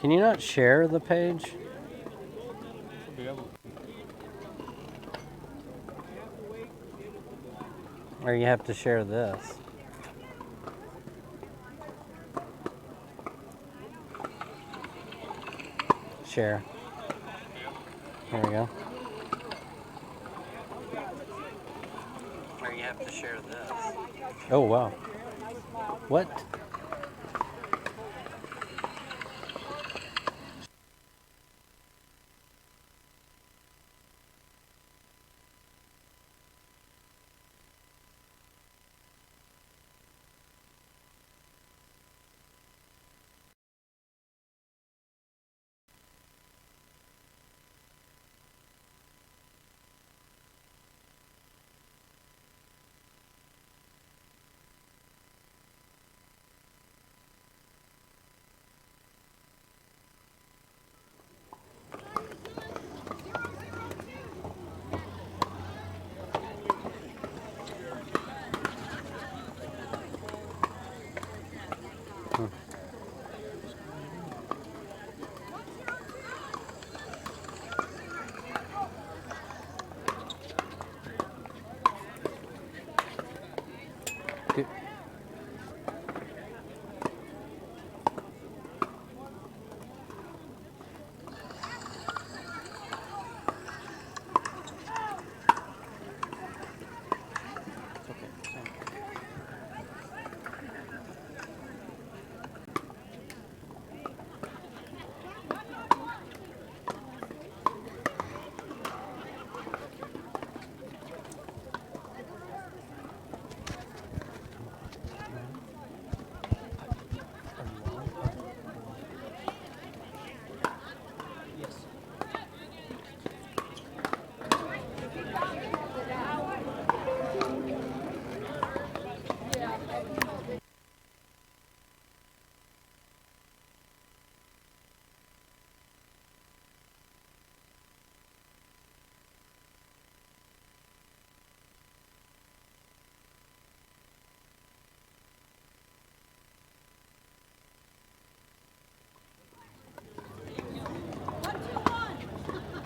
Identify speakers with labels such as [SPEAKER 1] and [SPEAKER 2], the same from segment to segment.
[SPEAKER 1] Can you not share the page? Or you have to share this. Share. There we go. Or you have to share this. Oh, wow. What?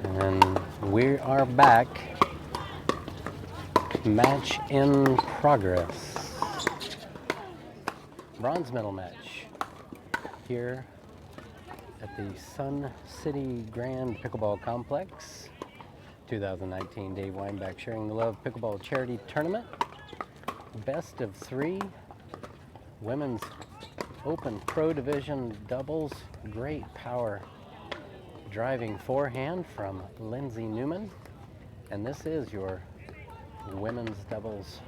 [SPEAKER 1] And we are back. Match in progress. Bronze medal match here at the Sun City Grand Pickleball Complex. 2019 Dave Weinbach Sharing the Love Pickleball Charity Tournament. Best of 3. Women's Open Pro Division doubles. Great power driving forehand from Lindsay Newman. And this is your women's doubles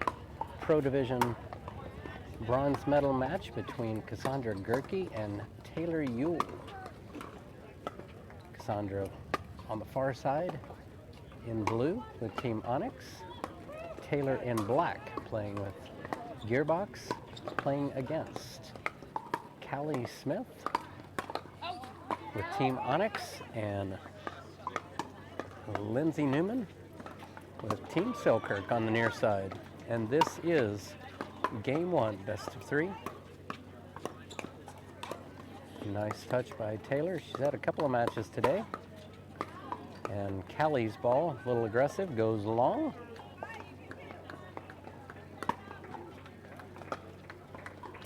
[SPEAKER 1] Pro Division bronze medal match between Cassandra Gerhke and Taylor Ewell. Cassandra on the far side in blue with Team Onyx. Taylor in black playing with Gearbox, playing against Callie Smith with Team Onyx and Lindsay Newman with Team Selkirk on the near side. And this is game 1, best of 3. Nice touch by Taylor. She's had a couple of matches today. And Callie's ball, a little aggressive, goes long.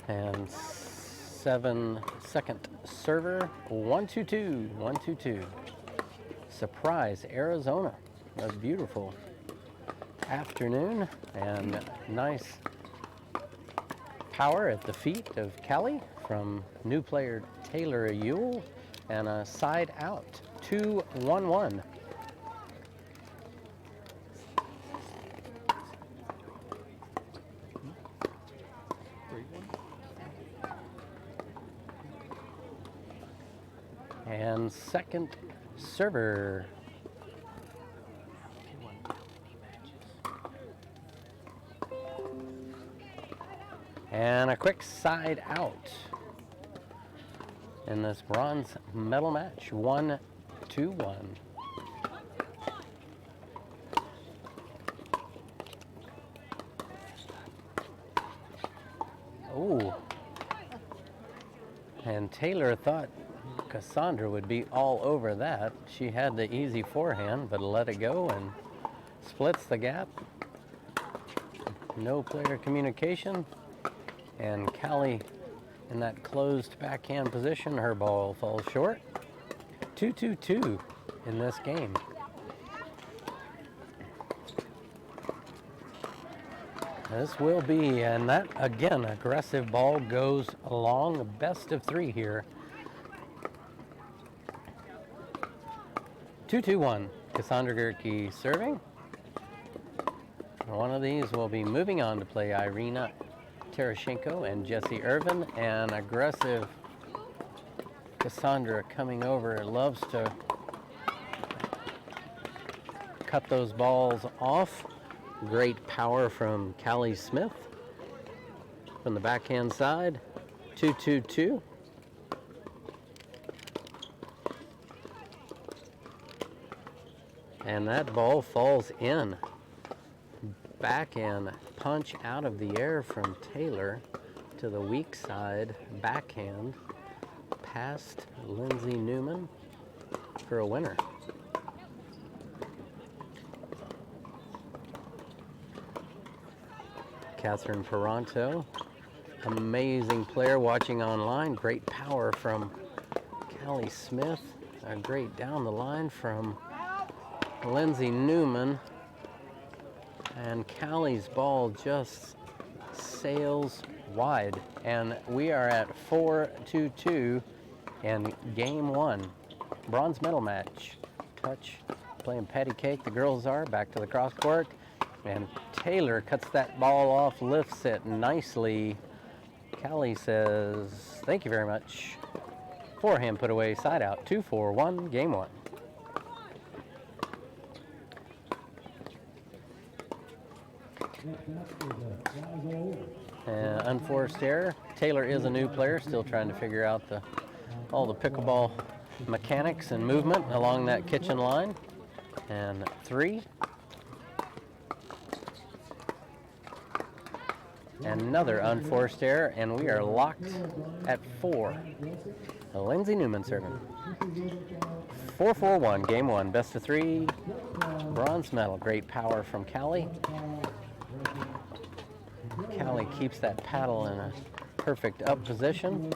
[SPEAKER 1] And 7-second server, 1-2-2, 1-2-2. Surprise, Arizona. A beautiful afternoon and nice power at the feet of Callie from new player Taylor Ewell, and a side out, 2-1-1. And second server. And a quick side out in this bronze medal match, 1-2-1. Oh. And Taylor thought Cassandra would be all over that. She had the easy forehand, but let it go and splits the gap. No player communication. And Callie in that closed backhand position, her ball falls short. 2-2-2 in this game. This will be, and that again, aggressive ball goes along. Best of three here. 2-2-1. Cassandra Gerhke serving. One of these will be moving on to play Irina Tereschenko and Jessie Irvine. And aggressive Cassandra coming over, loves to cut those balls off. Great power from Callie Smith from the backhand side. 2-2-2. And that ball falls in. Backhand punch out of the air from Taylor to the weak side backhand past Lindsay Newman for a winner. Catherine Peranto, amazing player watching online. Great power from Callie Smith. A great down the line from Lindsay Newman. And Callie's ball just sails wide. And we are at 4-2-2 in game one. Bronze medal match. Touch, playing patty cake, the girls are. Back to the cross court. And Taylor cuts that ball off, lifts it nicely. Callie says, thank you very much. Forehand put away, side out, 2-4-1, game one. Unforced error. Taylor is a new player, still trying to figure out all the pickleball mechanics and movement along that kitchen line. And 3. Another unforced error, and we are locked at 4. Lindsay Newman serving. 4-4-1, game one, best of 3, bronze medal. Great power from Callie. Callie keeps that paddle in a perfect up position.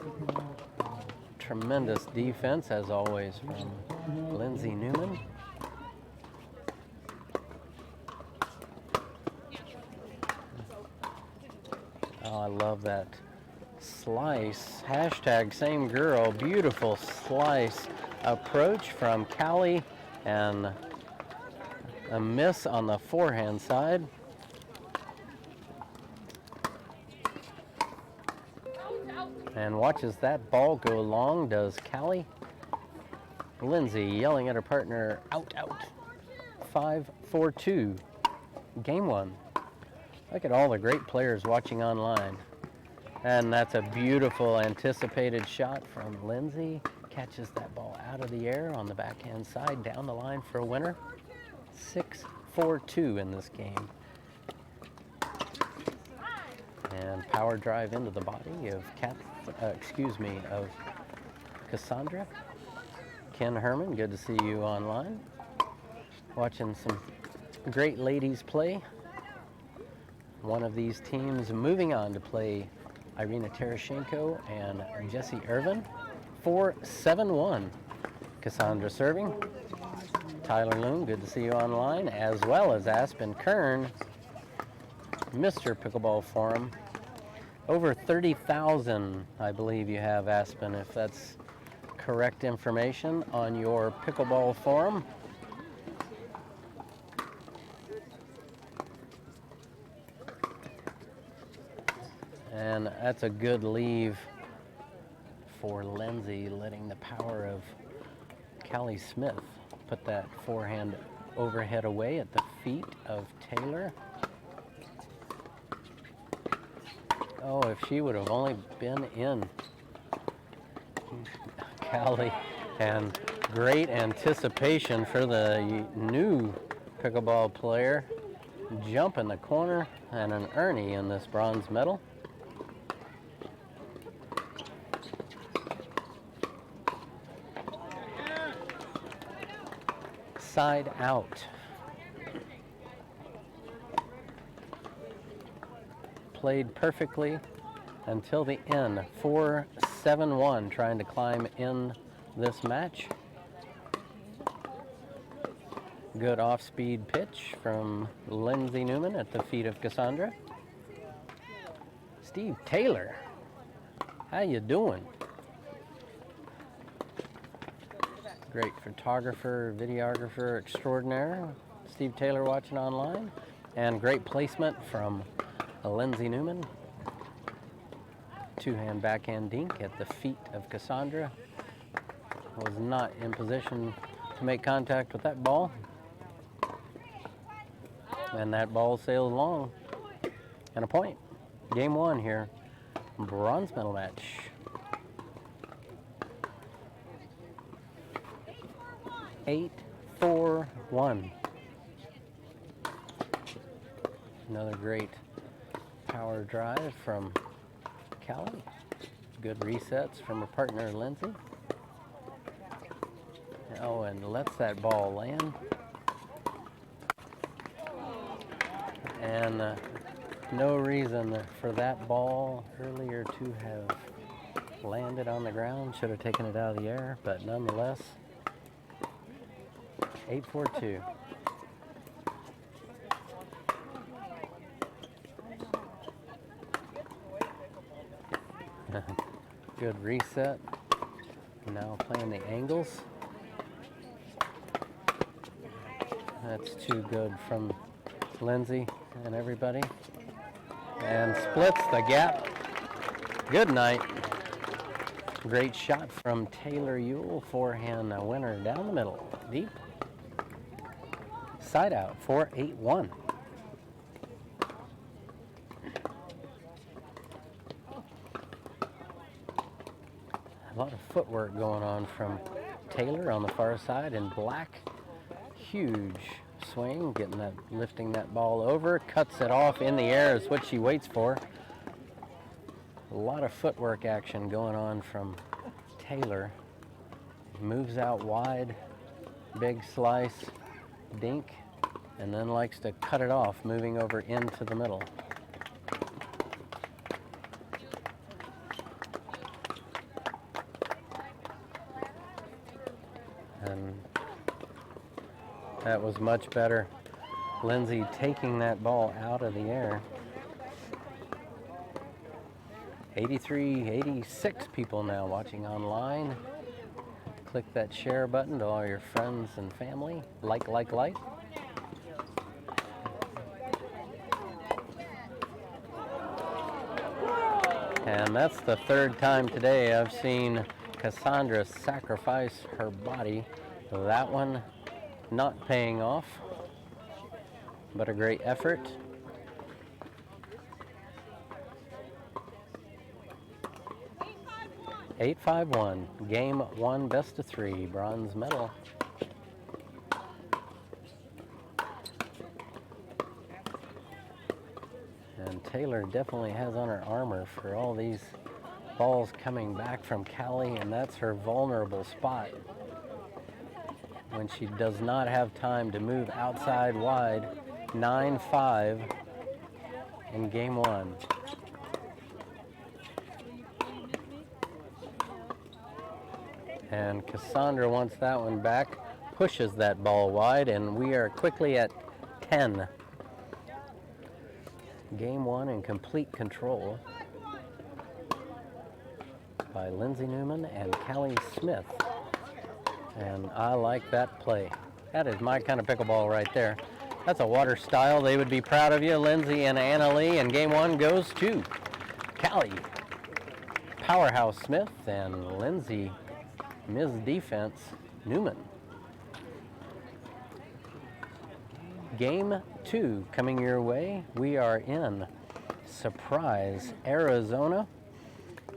[SPEAKER 1] Tremendous defense, as always, from Lindsay Newman. Oh, I love that slice. Hashtag same girl. Beautiful slice approach from Callie, and a miss on the forehand side. And watches that ball go long, does Callie. Lindsay yelling at her partner, out, out. 5-4-2, game one. Look at all the great players watching online. And that's a beautiful anticipated shot from Lindsay. Catches that ball out of the air on the backhand side, down the line for a winner. 6-4-2 in this game. And power drive into the body of of Cassandra. Ken Herman, good to see you online. Watching some great ladies play. One of these teams moving on to play Irina Tereschenko and Jessie Irvine. 4-7-1. Cassandra serving. Tyler Loom, good to see you online, as well as Aspen Kern, Mr. Pickleball Forum. Over 30,000, I believe you have, Aspen, if that's correct information on your Pickleball Forum. And that's a good leave for Lindsay, letting the power of Callie Smith put that forehand overhead away at the feet of Taylor. Oh, if she would have only been in. Callie, and great anticipation for the new pickleball player. Jump in the corner and an Ernie in this bronze medal. side out. Played perfectly until the end. 4-7-1, trying to climb in this match. Good off-speed pitch from Lindsay Newman at the feet of Cassandra. Steve Taylor, how you doing? Great photographer, videographer extraordinaire, Steve Taylor watching online. And great placement from Lindsay Newman. Two-hand backhand dink at the feet of Cassandra. Was not in position to make contact with that ball. And that ball sailed long. And a point. Game one here. Bronze medal match. Eight, 4-1. Another great power drive from Callie. Good resets from her partner Lindsay. Oh, and lets that ball land. And no reason for that ball earlier to have landed on the ground. Should have taken it out of the air, but nonetheless, 8-4-2. Good reset. Now playing the angles. That's too good from Lindsay and everybody. And splits the gap. Good night. Great shot from Taylor Ewell. Forehand winner down the middle. Deep. Side out. 4-8-1. A lot of footwork going on from Taylor on the far side in black. Huge swing, lifting that ball over, cuts it off in the air is what she waits for. A lot of footwork action going on from Taylor. Moves out wide, big slice, dink, and then likes to cut it off, moving over into the middle. And that was much better. Lindsay taking that ball out of the air. 83, 86 people now watching online. Click that share button to all your friends and family. Like. And that's the third time today I've seen Cassandra sacrifice her body. That one not paying off, but a great effort. Eight, 5-1, game one, best of three, bronze medal. And Taylor definitely has on her armor for all these balls coming back from Callie, and that's her vulnerable spot. When she does not have time to move outside wide. 9-5 in game one. And Cassandra wants that one back, pushes that ball wide, and we are quickly at 10. Game one in complete control by Lindsay Newman and Callie Smith. And I like that play. That is my kind of pickleball right there. That's a water style. They would be proud of you, Lindsay and Anna Lee. And game one goes to Callie Powerhouse Smith and Lindsay Ms. Defense Newman. Game two coming your way. We are in Surprise, Arizona.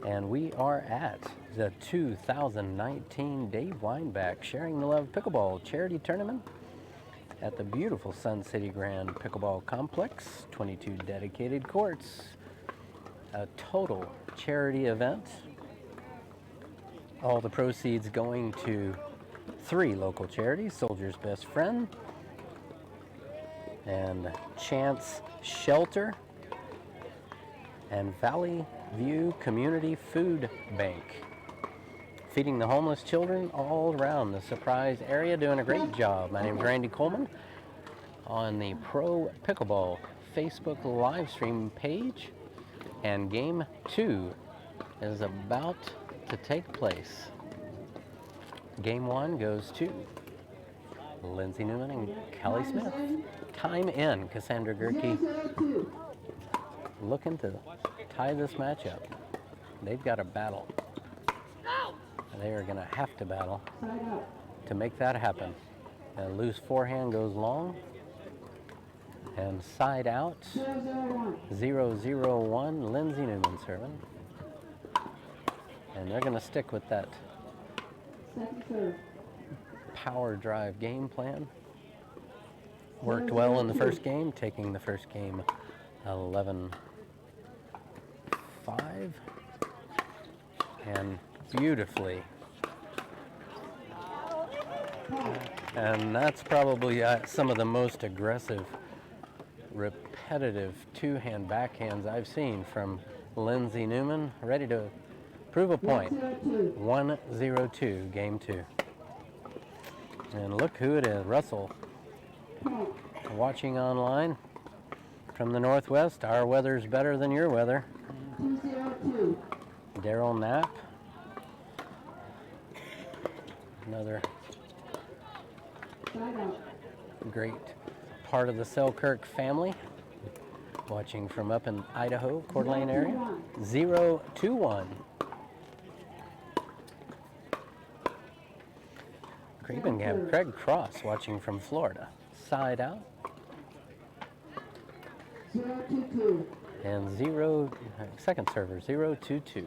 [SPEAKER 1] And we are at the 2019 Dave Weinbach Sharing the Love Pickleball Charity Tournament at the beautiful Sun City Grand Pickleball Complex. 22 dedicated courts. A total charity event. All the proceeds going to 3 local charities, Soldier's Best Friend and Chance Shelter and Valley View Community Food Bank. Feeding the homeless children all around the Surprise area, doing a great job. My name is Randy Coleman on the Pro Pickleball Facebook live stream page, and game 2 is about to take place. Game 1 goes to Lindsay Newman and Callie Smith. Time in. Cassandra Gerhke looking to tie this match up. They've got to battle. They are going to have to battle to make that happen. A loose forehand goes long and side out. 0-0-1. Lindsay Newman serving. And they're going to stick with that power drive game plan. Worked well in the first game, taking the first game 11-5. And beautifully. And that's probably some of the most aggressive, repetitive two-hand backhands I've seen from Lindsay Newman. Ready to prove a point. 1-0-2, game 2. And look who it is, Russell. Watching online from the Northwest. Our weather's better than your weather. Daryl Knapp. Another great part of the Selkirk family. Watching from up in Idaho, Coeur d'Alene area. 0-2-1. Even have Craig Cross watching from Florida. Side out.
[SPEAKER 2] 0-2-2.
[SPEAKER 1] And second server, 0-2-2.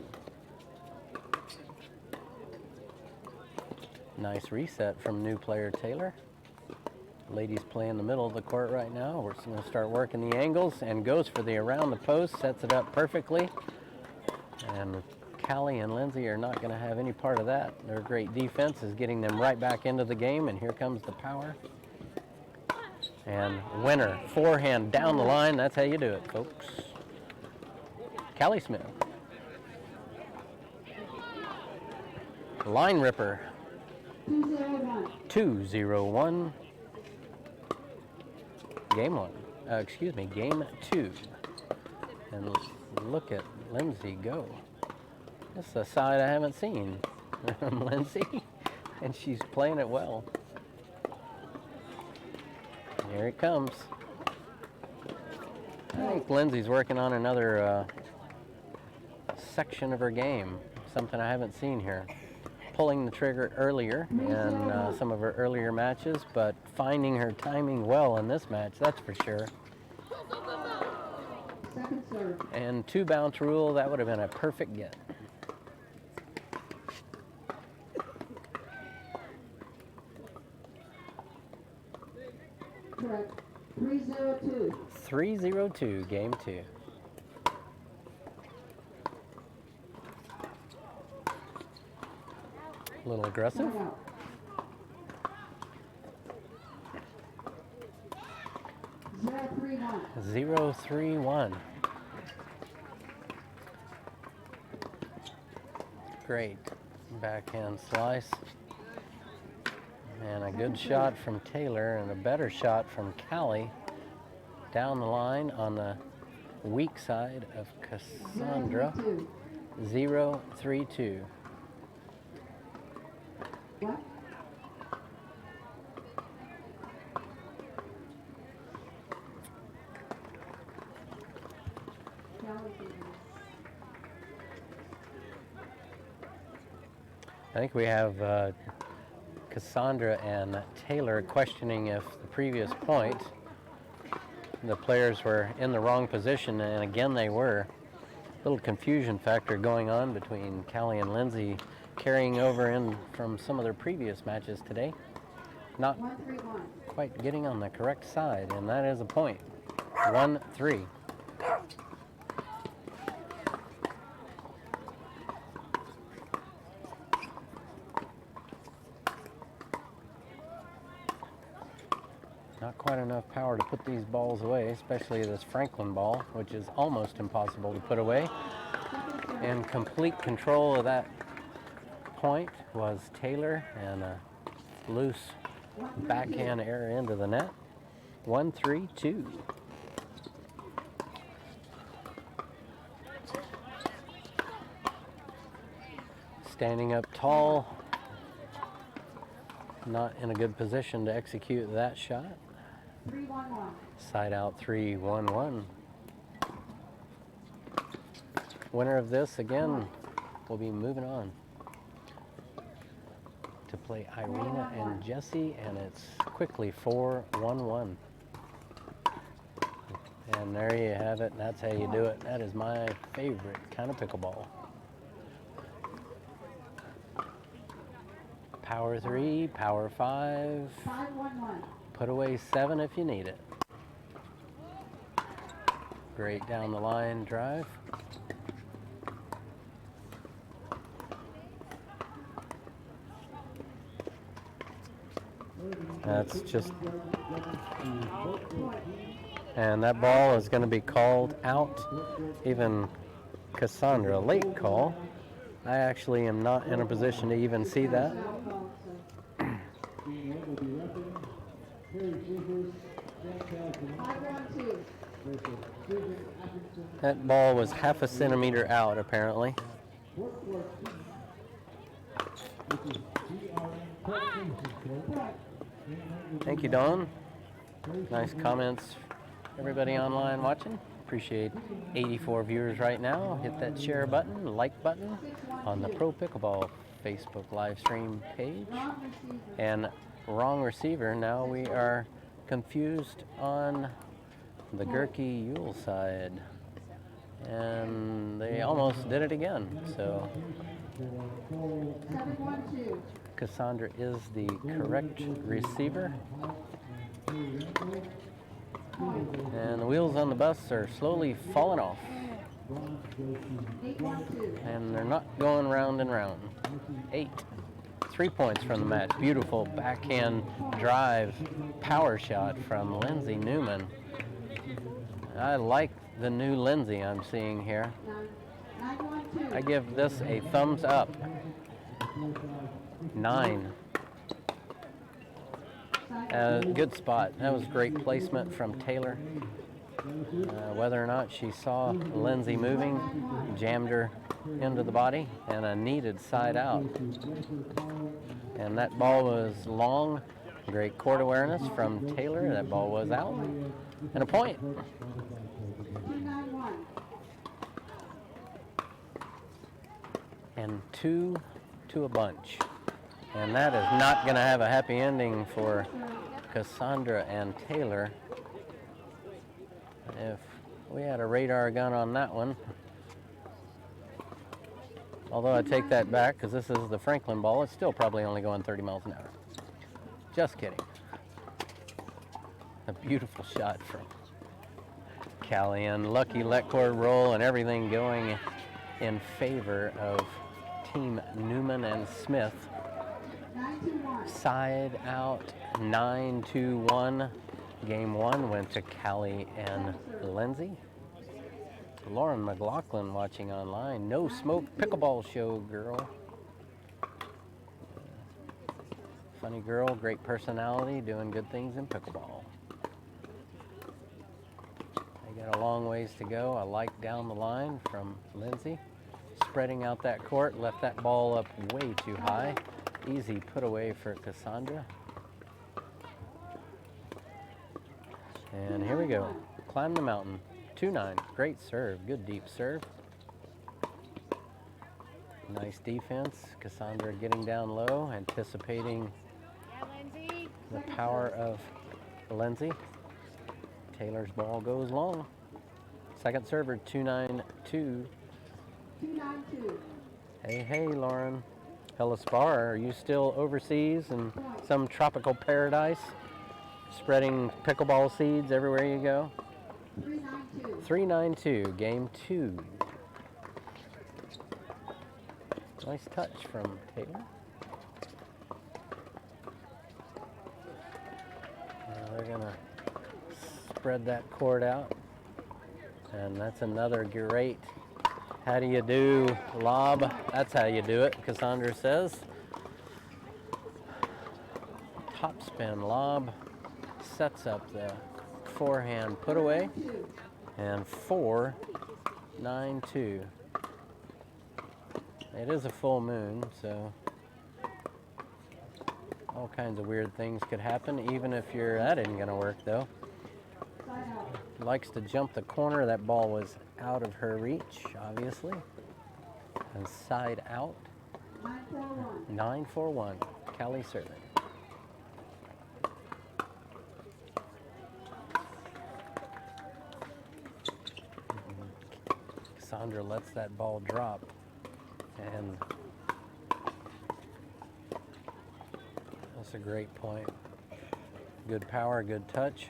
[SPEAKER 1] Nice reset from new player Taylor. Ladies play in the middle of the court right now. We're going to start working the angles and goes for the around the post, sets it up perfectly. And Callie and Lindsay are not going to have any part of that. Their great defense is getting them right back into the game, and here comes the power. And winner, forehand down the line. That's how you do it, folks. Callie Smith. Line ripper. 2-0-1. Game 1. Game 2. And look at Lindsay go. This is a side I haven't seen from Lindsay, and she's playing it well. Here it comes. I think Lindsay's working on another section of her game, something I haven't seen here. Pulling the trigger earlier in some of her earlier matches, but finding her timing well in this match, that's for sure. And 2 bounce rule, that would have been a perfect get.
[SPEAKER 2] Correct. 3-0-2.
[SPEAKER 1] 3-0-2, game 2. A little aggressive. 0-3-1. Great backhand slice. And a good shot from Taylor and a better shot from Callie down the line on the weak side of Cassandra. 0-3-2.
[SPEAKER 2] What?
[SPEAKER 1] I think we have Cassandra and Taylor questioning if the previous point the players were in the wrong position, and again they were. A little confusion factor going on between Callie and Lindsay, carrying over in from some of their previous matches today. Not quite getting on the correct side, and that is a point. 1-3. enough power to put these balls away, especially this Franklin ball, which is almost impossible to put away. In complete control of that point was Taylor, and a loose backhand error into the net. 1-3-2. Standing up tall, not in a good position to execute that shot.
[SPEAKER 2] 3-1-1.
[SPEAKER 1] Side out 3-1-1. Winner of this again will be moving on to play Irina and Jesse, and it's quickly 4-1-1. And there you have it. That's how you do it. That is my favorite kind of pickleball. Power 3, power 5.
[SPEAKER 2] 5-1-1.
[SPEAKER 1] Put away 7 if you need it. Great down the line drive. That's just, and that ball is going to be called out. Even Cassandra, late call. I actually am not in a position to even see that. That ball was half a centimeter out, apparently. Thank you, Dawn. Nice comments, everybody online watching. Appreciate 84 viewers right now. Hit that share button, like button on the Pro Pickleball Facebook live stream page. And wrong receiver. Now we are confused on the Gerhke Yule side. And they almost did it again. So Cassandra is the correct receiver. And the wheels on the bus are slowly falling off. And they're not going round and round. 8. 3 points from the match. Beautiful backhand drive power shot from Lindsay Newman. I like the new Lindsay I'm seeing here. I give this a thumbs up. 9. Good spot. That was great placement from Taylor. Whether or not she saw Lindsay moving, jammed her into the body, and a needed side out. And that ball was long. Great court awareness from Taylor. That ball was out. And a point. And 2 to a bunch. And that is not going to have a happy ending for Cassandra and Taylor. If we had a radar gun on that one. Although I take that back because this is the Franklin ball. It's still probably only going 30 miles an hour. Just kidding. A beautiful shot from Callie, and lucky let cord roll and everything going in favor of Team Newman and Smith. Side out 9-1. Game 1 went to Callie and Lindsay. Lauren McLaughlin watching online. No smoke pickleball show, girl. Funny girl, great personality, doing good things in pickleball. They got a long ways to go. I like down the line from Lindsay. Spreading out that court, left that ball up way too high. Easy put away for Cassandra. And here we go. Climb the mountain. 2-9. Great serve. Good deep serve. Nice defense. Cassandra getting down low, anticipating the power of Lindsay. Taylor's ball goes long. Second server, 2-9-2.
[SPEAKER 2] 2-9-2.
[SPEAKER 1] Hey, Lauren. Hellispar, are you still overseas in some tropical paradise? Spreading pickleball seeds everywhere you go? 3-9-2, game 2. Nice touch from Taylor. Now they're gonna spread that court out. And that's another great how do you do lob. That's how you do it, Cassandra says. Top spin lob sets up the forehand put away. And 4-9-2. It is a full moon, so all kinds of weird things could happen, even if that isn't going to work, though. Likes to jump the corner. That ball was out of her reach, obviously. And side out. 9-4-1. Callie serving. Cassandra lets that ball drop. And that's a great point. Good power, good touch.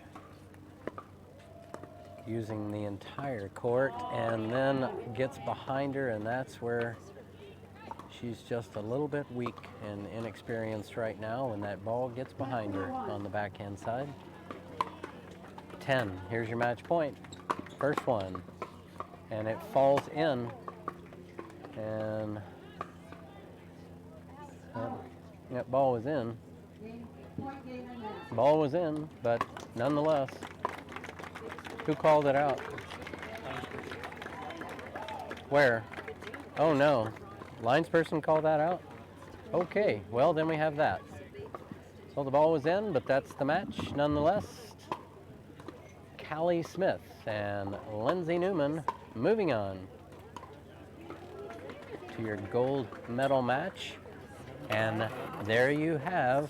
[SPEAKER 1] Using the entire court, and then gets behind her, and that's where she's just a little bit weak and inexperienced right now when that ball gets behind her on the backhand side. 10. Here's your match point. First one. And it falls in. And that ball was in. Ball was in, but nonetheless. Who called it out? Where? Oh no. Linesperson called that out? Okay, well then we have that. So the ball was in, but that's the match nonetheless. Callie Smith and Lindsay Newman moving on to your gold medal match. And there you have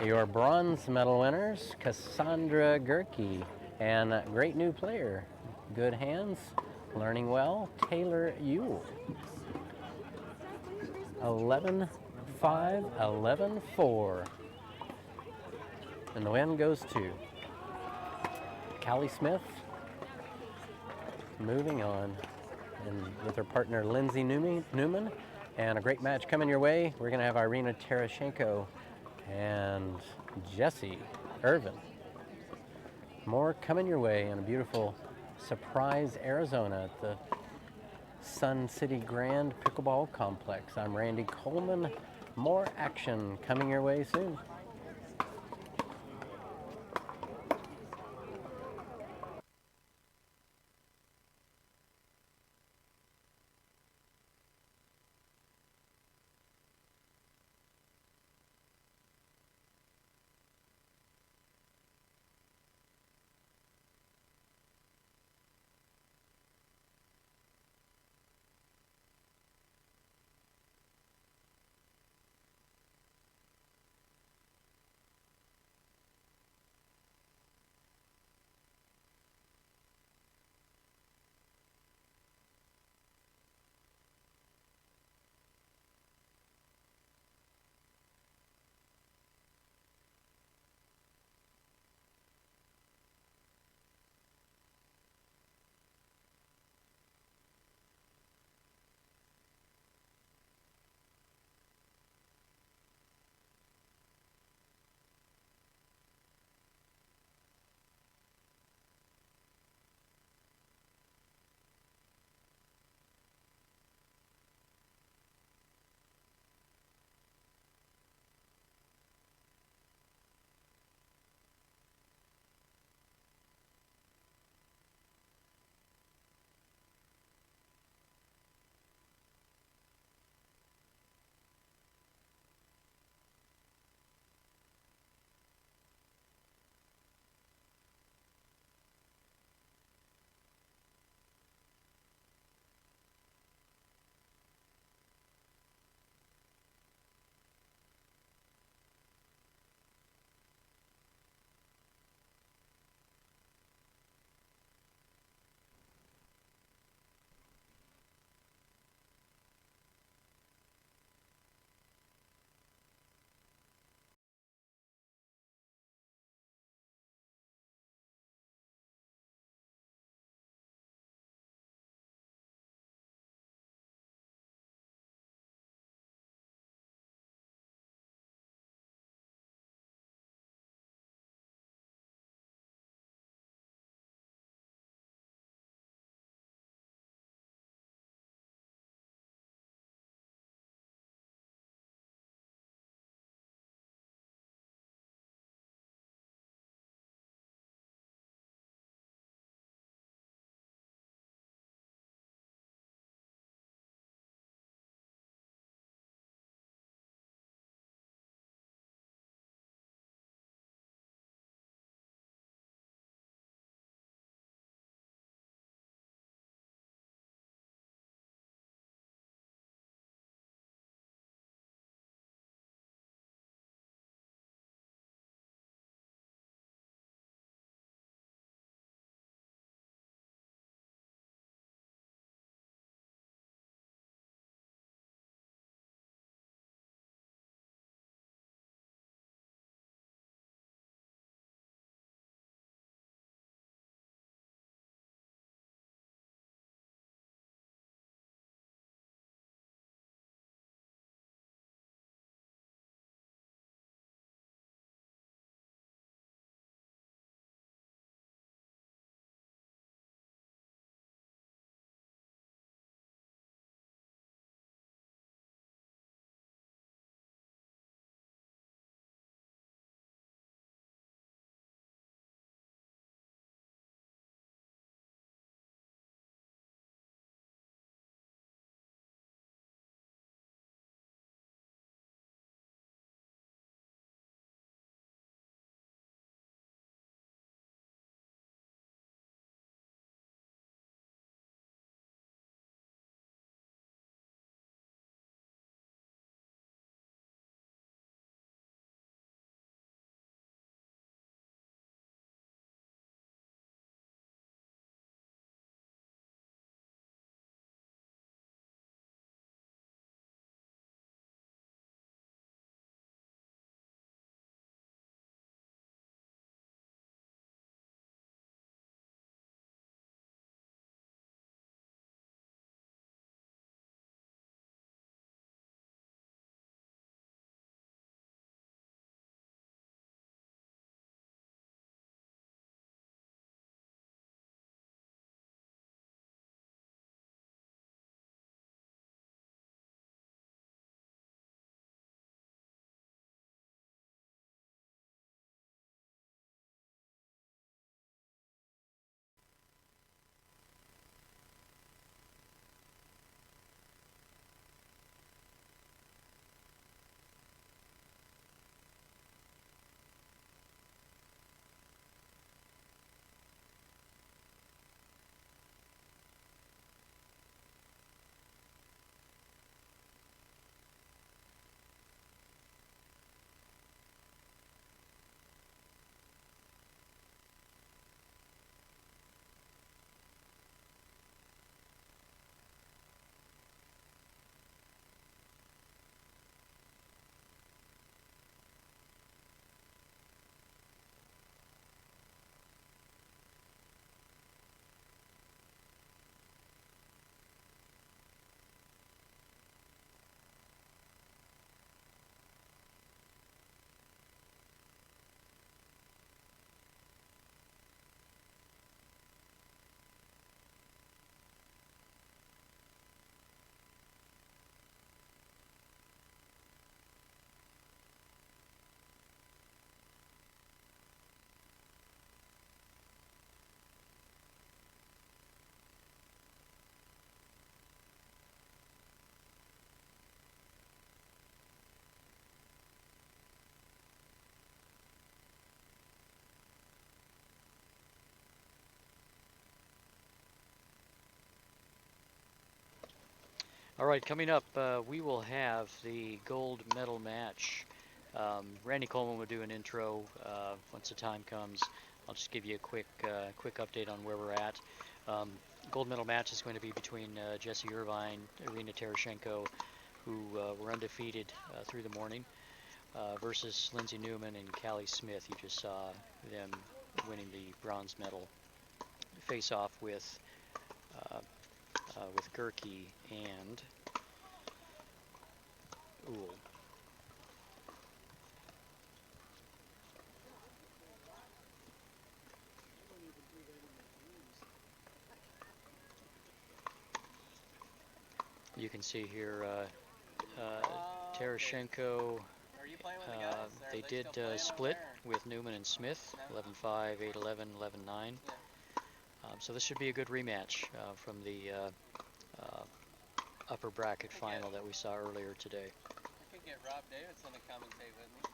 [SPEAKER 1] your bronze medal winners, Cassandra Gerhke and a great new player, good hands, learning well, Taylor Ewell. 11-5, 11-4. And the win goes to Callie Smith, moving on, and with her partner Lindsay Newman. And a great match coming your way. We're going to have Irina Tereschenko and Jessie Irvine. More coming your way in a beautiful Surprise, Arizona at the Sun City Grand Pickleball Complex. I'm Randy Coleman. More action coming your way soon.
[SPEAKER 3] All right, coming up, we will have the gold medal match. Randy Coleman will do an intro once the time comes. I'll just give you a quick update on where we're at. Um, gold medal match is going to be between Jesse Irvine, Irina Tereschenko, who were undefeated through the morning, versus Lindsay Newman and Callie Smith. You just saw them winning the bronze medal. Face off with Gerhke and Uhl. You can see here Tereschenko. They did split with Newman and Smith, 11-5, 8-11, 11-9. So this should be a good rematch from the upper bracket final that we saw earlier today.
[SPEAKER 4] I could get Rob Davidson to commentate with me.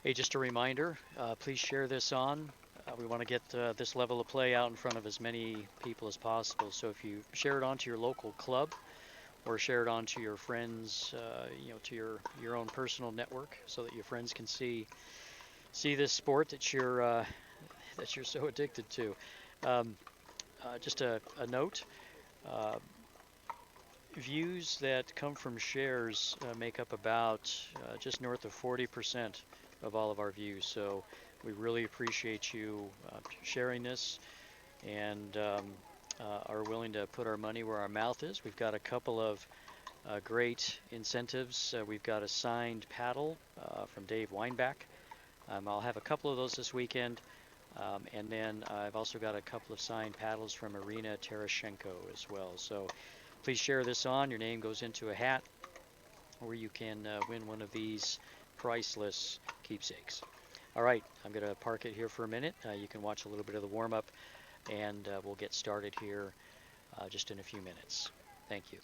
[SPEAKER 3] Hey, just a reminder, please share this on. We want to get this level of play out in front of as many people as possible. So if you share it onto your local club or share it onto your friends, to your own personal network, so that your friends can see this sport that you're so addicted to. Just a note. Uh, Views that come from shares make up about just north of 40% of all of our views. So we really appreciate you sharing this and are willing to put our money where our mouth is. We've got a couple of great incentives. We've got a signed paddle from Dave Weinbach. I'll have a couple of those this weekend. And then I've also got a couple of signed paddles from Irina Tereschenko as well. So please share this on. Your name goes into a hat, or you can win one of these priceless keepsakes. All right, I'm going to park it here for a minute. You can watch a little bit of the warm-up, and we'll get started here just in a few minutes. Thank you.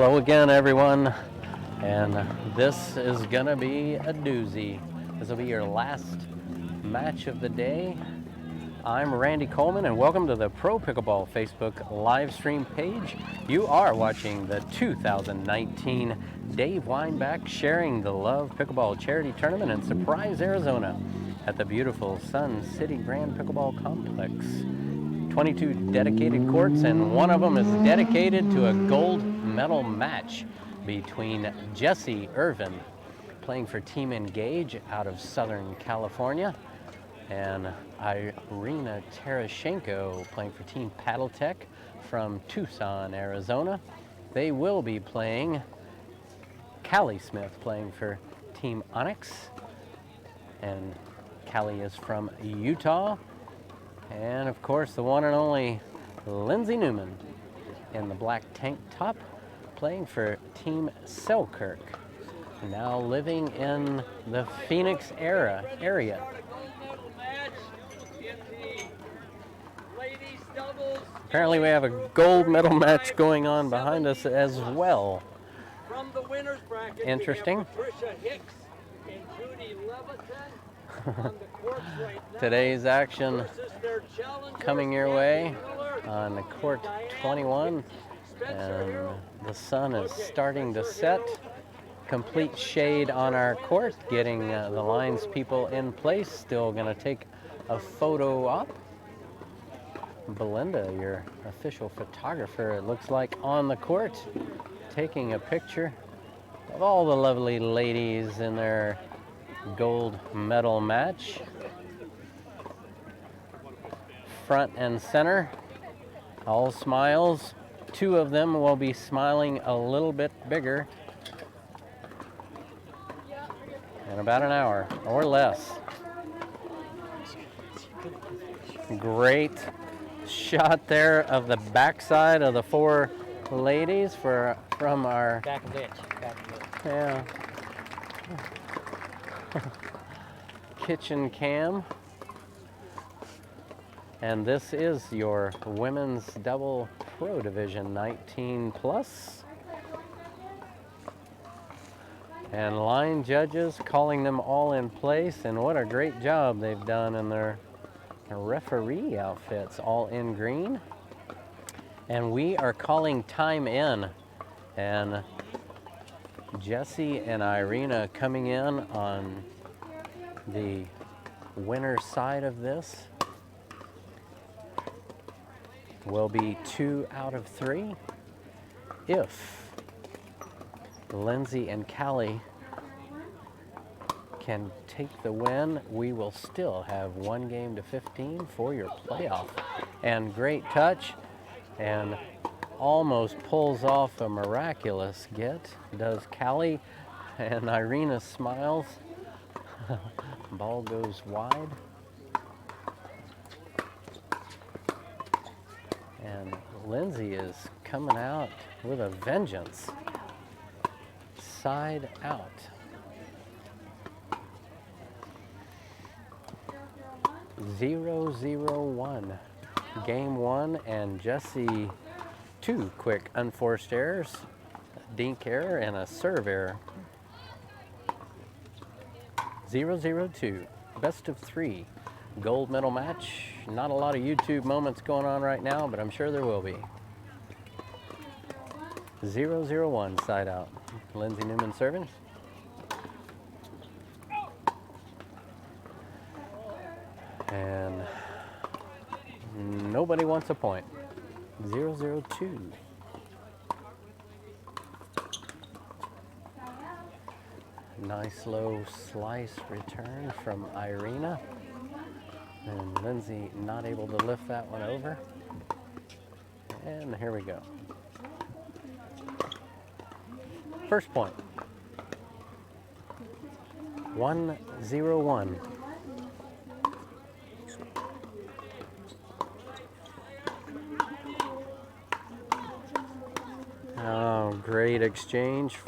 [SPEAKER 1] Hello again, everyone. And this is gonna be a doozy. This will be your last match of the day. I'm Randy Coleman, and welcome to the Pro Pickleball Facebook live stream page. You are watching the 2019 Dave Weinbach Sharing the Love Pickleball Charity Tournament in Surprise, Arizona at the beautiful Sun City Grand Pickleball Complex. 22 dedicated courts, and one of them is dedicated to a gold medal match between Jesse Irvine, playing for Team Engage out of Southern California, and Irina Tereschenko, playing for Team Paddletech from Tucson, Arizona. They will be playing Callie Smith, playing for Team Onyx, and Callie is from Utah. And of course, the one and only Lindsay Newman in the black tank top, playing for Team Selkirk, now living in the Phoenix area. Apparently we have a gold medal match going on behind us as well.
[SPEAKER 5] From the winners bracket,
[SPEAKER 1] Interesting.
[SPEAKER 5] Patricia Hicks and Judy Leviton on the courts right now.
[SPEAKER 1] Today's action
[SPEAKER 5] versus their challenger,
[SPEAKER 1] coming your way
[SPEAKER 5] Miller,
[SPEAKER 1] on court 21, and the sun is starting to set. Complete shade on our court, getting the lines people in place. Still gonna take a photo op. Belinda, your official photographer, it looks like, on the court, taking a picture of all the lovely ladies in their gold medal match. Front and center, all smiles. Two of them will be smiling a little bit bigger in about an hour or less. Great shot there of the backside of the four ladies from our
[SPEAKER 6] Back of it.
[SPEAKER 1] yeah kitchen cam. And this is your women's double pro division 19 plus. And line judges calling them all in place, and what a great job they've done in their referee outfits, all in green. And we are calling time in, and Jesse and Irina coming in on the winner side of this will be 2 out of 3. If Lindsay and Callie can take the win, we will still have 1 game to 15 for your playoff. And great touch, and almost pulls off a miraculous get, does Callie, and Irina smiles. Ball goes wide. And Lindsay is coming out with a vengeance. Side out. Zero, 0-1. Game 1, and Jesse, 2 quick unforced errors, a dink error and a serve error. 0-0-2. Best of 3. Gold medal match. Not a lot of YouTube moments going on right now, but I'm sure there will be. 0-0-1 side out. Lindsay Newman serving. And nobody wants a point. 0-0-2. Nice low slice return from Irina. And Lindsay not able to lift that one over. And here we go. First point. 1-0-1. Oh, great exchange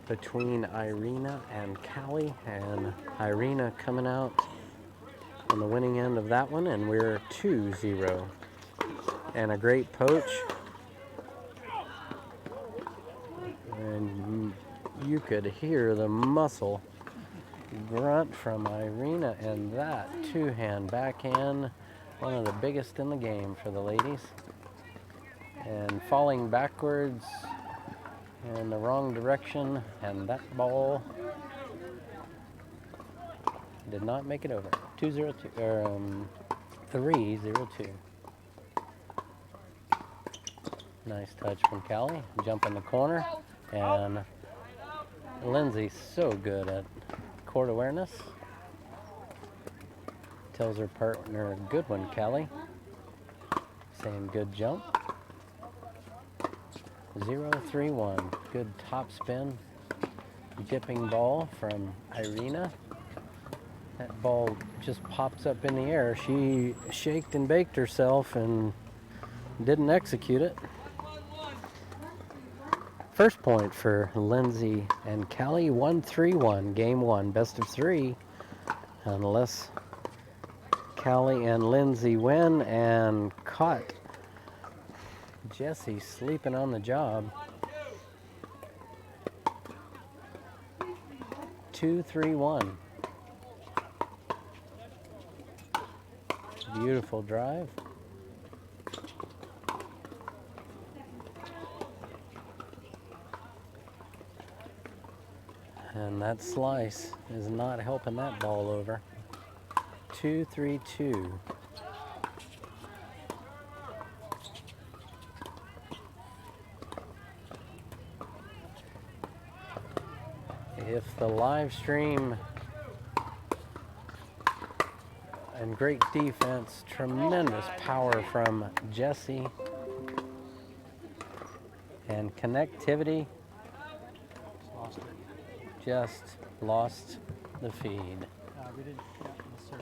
[SPEAKER 1] between Irina and Callie, and Irina coming out on the winning end of that one, and we're 2-0. And a great poach. you could hear the muscle grunt from Irina, and that two-hand backhand, one of the biggest in the game for the ladies. And falling backwards in the wrong direction, and that ball did not make it over. 2-0-2, or 3-0-2. Nice touch from Callie. Jump in the corner, and Lindsay's so good at court awareness. Tells her partner, good one, Callie. Saying good jump. 0-3-1. Good top spin. Dipping ball from Irina. That ball just pops up in the air. She shaked and baked herself and didn't execute it. First point for Lindsay and Callie, 1-3-1, game one, best of three. Unless Callie and Lindsay win, and caught Jesse sleeping on the job. 2-3-1. Beautiful drive. And that slice is not helping that ball over. 2-3-2. If the live stream and great defense, tremendous power from Jesse, and connectivity, just lost the feed.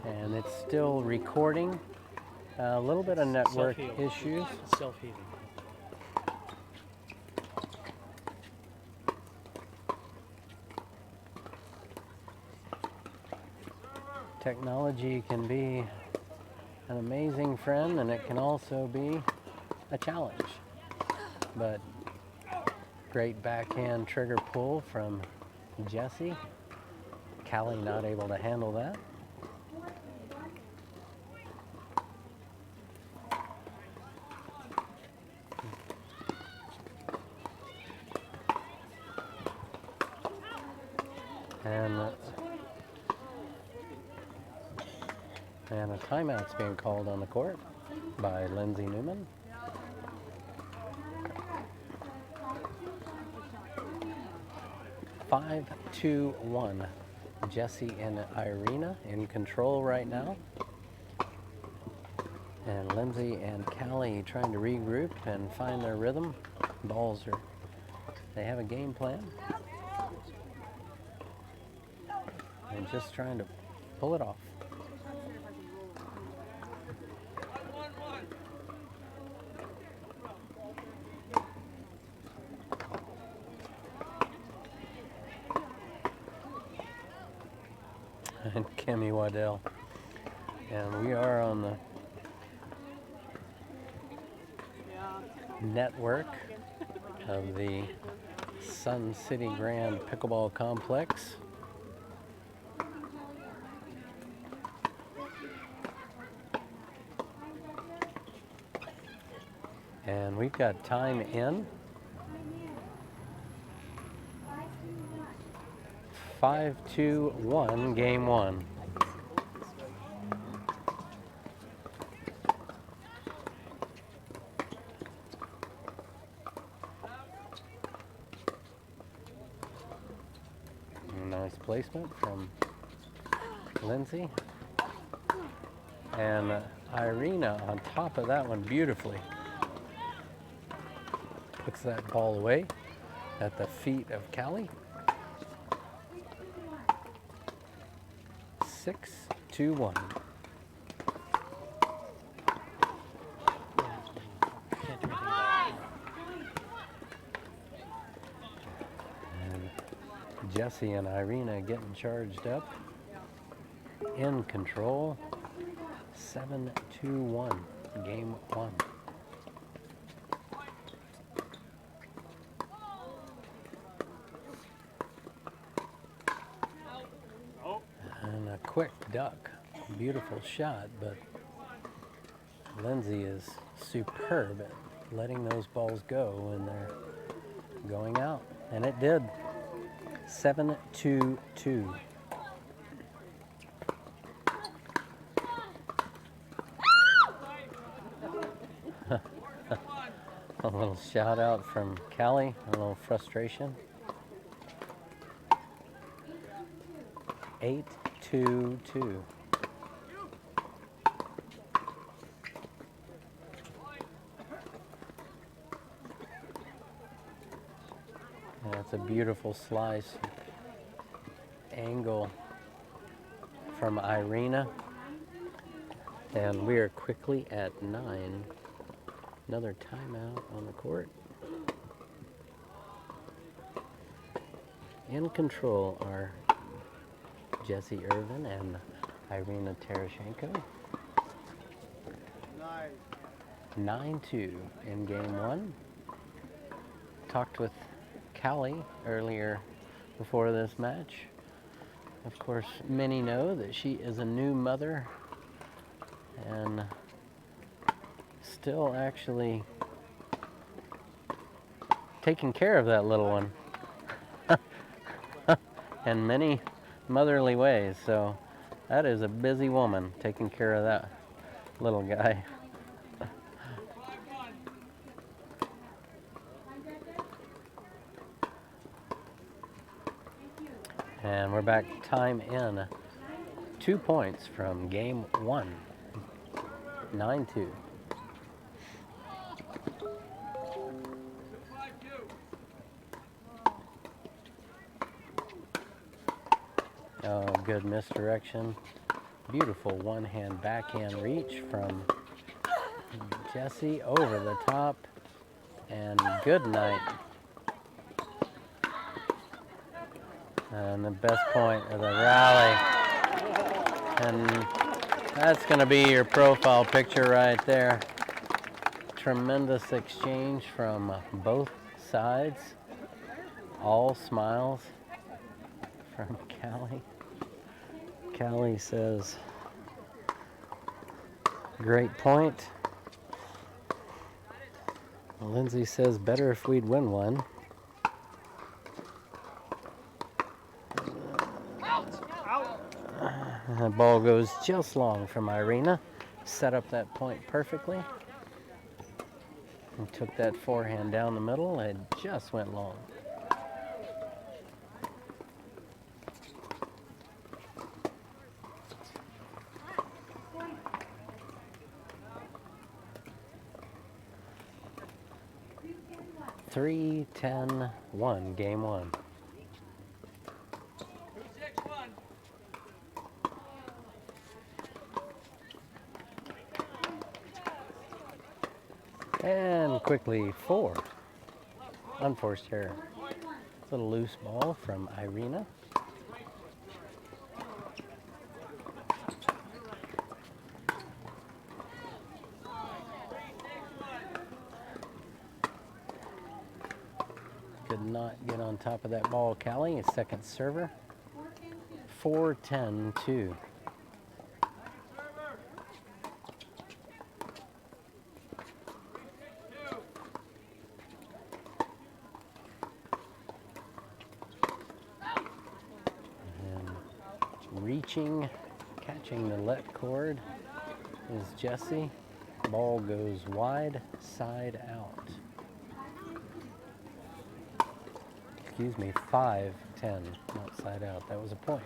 [SPEAKER 1] And it's still recording. A little bit of network issues.
[SPEAKER 5] Self-heating.
[SPEAKER 1] Technology can be an amazing friend, and it can also be a challenge. But great backhand trigger pull from Jesse. Callie not able to handle that. And a timeout's being called on the court by Lindsay Newman. Five, 2-1. Jesse and Irina in control right now. And Lindsay and Callie trying to regroup and find their rhythm. They have a game plan. And just trying to pull it off. And Kimmy Waddell. And we are on the network of the Sun City Grand Pickleball Complex. And we've got time in. 5-2-1, game one. Nice placement from Lindsay. And Irina on top of that one beautifully. Puts that ball away at the feet of Callie. 6-2-1. And Jesse and Irina getting charged up. In control. 7-2-1. Game one. quick duck. Beautiful shot, but Lindsay is superb at letting those balls go when they're going out. And it did. 7-2-2. A little shout out from Callie, a little frustration. 8-2-2. That's a beautiful slice angle from Irina. And we are quickly at 9. Another timeout on the court. In control are Jesse Irvine and Irina Tereschenko. 9-2 in game 1. Talked with Callie earlier before this match. Of course, many know that she is a new mother and still actually taking care of that little one in many motherly ways. So that is a busy woman taking care of that little guy. And we're back time in. 2 points from game 1. 9-2. Oh, good misdirection. Beautiful one-hand backhand reach from Jesse over the top. And good night. And the best point of the rally. And that's going to be your profile picture right there. Tremendous exchange from both sides. All smiles from Callie. Callie says, great point. Lindsay says, better if we'd win one. The ball goes just long from Irina. Set up that point perfectly. And took that forehand down the middle. It just went long. Three, 10-1, game 1. And quickly 4. Unforced error. Little loose ball from Irina. Could not get on top of that ball, Callie, a second server. 4-10-2. Reaching, catching the let cord is Jesse. Ball goes wide, side out. Excuse me, 5-10, not side out. That was a point.